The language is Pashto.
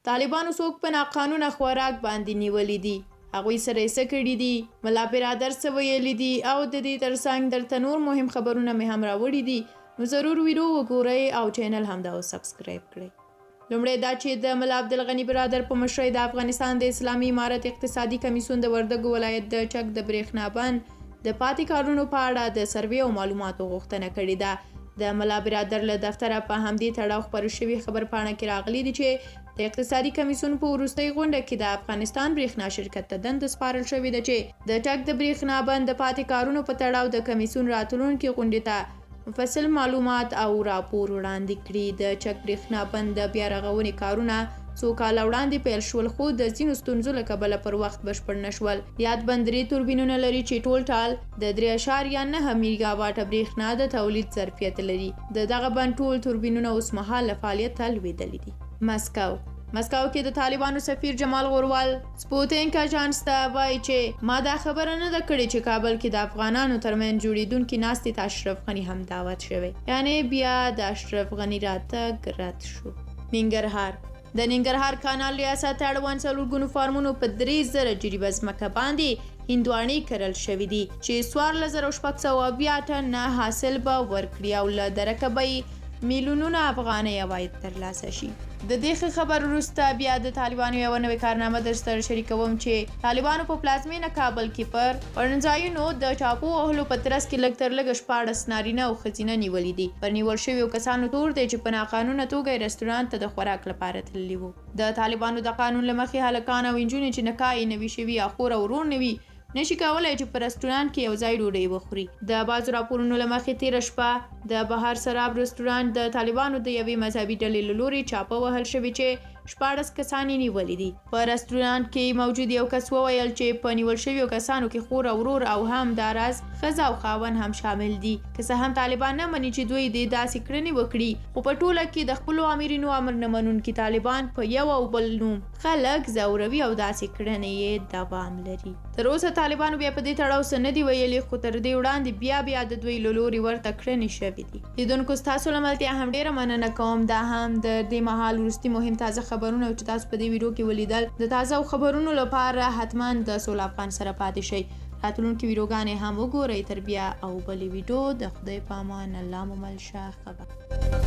طالبانو څوک په ناقانونه خوراک باندې نیولي دي، هغوی سره یې څه کړي دي، ملا برادر څه ویلي دي او د دې ترڅنګ درته نور مهم خبرونه مې هم راوړي دي. نو ضرور ویډیو وګورئ او چینل همدا سبسکرایب کړئ. لومړی دا چې د ملا عبدالغني برادر په مشرۍ د افغانستان د اسلامي امارت اقتصادي کمیسیون د وردګو ولایت د چک د برېښنا بند د پاتې کارونو په اړه د سروې او معلوماتو غوښتنه کړې ده. د ملا برادر له دفتره په همدې تړاو خپاره شوي خبرپاڼه کې راغلي دي چې د اقتصادي کمیسیون په وروستۍ غونډه کې د افغانستان برېښنا شرکت ته دنده سپارل شوې ده چې د چک د برېښنا بند د پاتې کارونو په تړاو د کمیسیون راتلونکې غونډې ته مفصل معلومات او راپور وړاندې کړي. د چک برېښنا بند د بیا رغونې کارونه څو کاله وړاندې پیل شول خو د ځینو ستونزو له کبله پر وخت بشپړ نه شول. یاد بند 3 توربینونه لري چې ټول ټال د 3.9 میګاواټه برېښنا د تولید ظرفیت لري. د دغه بند ټول توربینونه اوس مهال له فعالیته لوېدلي دي. مسکو کې د طالبانو سفیر جمال غوروال سپوتنیک اژانس ته وایي چې ما دا خبره نه ده کړې چې کابل کې د افغانانو ترمنځ جوړېدونکي ناستې ته اشرف غني هم دعوت شوی، یعنی بیا د اشرف غني راتګ رد شو. ننګرهار د ننګرهار کانال ریاست اړوند 4 ګونو فارمونو په 3000 جریبه ځمکه باندې هندواڼې کرل شوي دي چې 14,608 ټنه حاصل به ورکړي او له درکه به میلیونونه افغانۍ عواید ترلاسه شي. د دې خبر وروسته بیا د طالبانو یوه نوې کارنامه درسره شریکوم چې طالبانو په پلازمینه کابل کې پر پړنځایونو د چاقو وهلو په ترڅ کې لږ تر لږه 14 نارینه او ښځینه نیولي دي. پر نیول شویو کسانو تور دی چې په ناقانونه توګه یې رسټورانټ ته د خوراک لپاره تللي وو. د طالبانو د قانون له مخې هلکان او نجونې چې نکاح یې نه وي شوي یا خور او ورور نه وي نشي کولی چې په رسټورانټ کې یو ځای ډوډۍ وخوري. د بعضو راپورونو له مخې تېره شپه د بهار سراب رسټورانټ د طالبانو د یوې مذهبي ډلې له لوري چاپه وهل شوي چې 14 کسان یې نیولي دي. په رسټورانټ کې موجود یو کس وویل چې په نیول شویو کسانو کې خور او ورور او هم داراز ښځه او خاوند هم شامل دي. که څه هم طالبان نه مني چې دوی دې داسې کړنې وکړي، خو په ټوله کې د خپلو امرینو امر نه منونکي طالبان په یو او بل نوم خلک ځوروي او داسې کړنې یې دوام لري. تر اوسه طالبانو بیا په دې تړاو څه نه دي ویلي، خو تر دې وړاندې بیا د دوی له لوري ورته کړنې شوې دي. لیدونکو ستاسو له ملتیا هم ډېره مننه کوم. دا هم د دې مهال وروستي مهم تازه خبرونه چې تاسو په دې ویډیو کې ولیدل. د تازه خبرونو لپاره حتما د سول افغان سره پاتې شئ. راتلونکي ویډیوګانې هم وګورئ. تر بیا او بلې ویډیو د خدای په امان. الله مو مل شه. خبر